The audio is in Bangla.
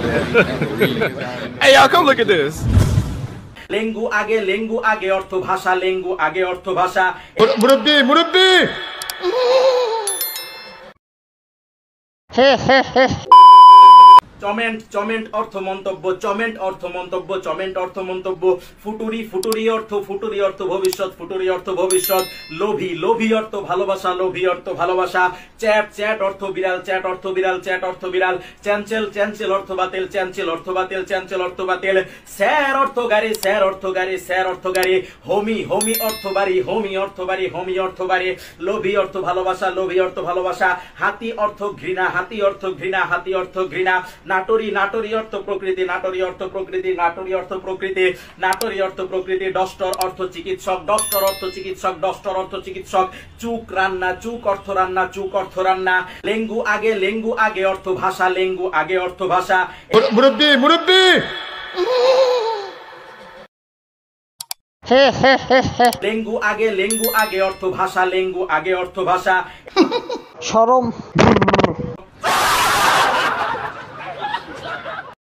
Hey, y'all, come look at this. লেঙ্গু আগে অর্থ ভাষা, লেঙ্গু আগে অর্থ ভাষা। মুরব্বি চমেন্ট অর্থ মন্তব্য, চমেন্ট অর্থ মন্তব্য, চমেন্ট অর্থ মন্তব্য। ফুটুরি অর্থ ভবিষ্যৎ, ফুটুরি অর্থ ভবিষ্যৎ। লোভী অর্থ ভালোবাসা, লোভী অর্থ ভালোবাসা। চ্যাট অর্থ বিড়াল, চ্যাট অর্থ বিড়াল, চ্যাট অর্থ বিড়াল। চ্যাঞ্চেল অর্থ বাতিল, চ্যাঞ্চেল অর্থ বাতিল, চ্যাঞ্চেল অর্থ বাতিল। স্যার অর্থ গাড়ি, স্যার অর্থ গাড়ি, স্যার অর্থ গাড়ি। হোমি অর্থ বাড়ি, হোমি অর্থ বাড়ি, হোমি অর্থ বাড়ি। লোভী অর্থ ভালোবাসা, লোভী অর্থ ভালোবাসা। হাতি অর্থ ঘৃণা, হাতি অর্থ ঘৃণা, হাতি অর্থ ঘৃণা। নাটরি অর্থ প্রকৃতি, নাটরি অর্থ প্রকৃতি, নাটরি অর্থ প্রকৃতি, নাটরি অর্থ প্রকৃতি। ডস্টর অর্থ চিকিৎসক, ডস্টর অর্থ চিকিৎসক, ডস্টর অর্থ চিকিৎসক। চুক অর্থ রান্না, চুক অর্থ রান্না। লেঙ্গু আগে অর্থ ভাষা, লেঙ্গু আগে অর্থ ভাষা। মুরব্বি লেঙ্গু আগে অর্থ ভাষা, লেঙ্গু আগে অর্থ ভাষা। শরম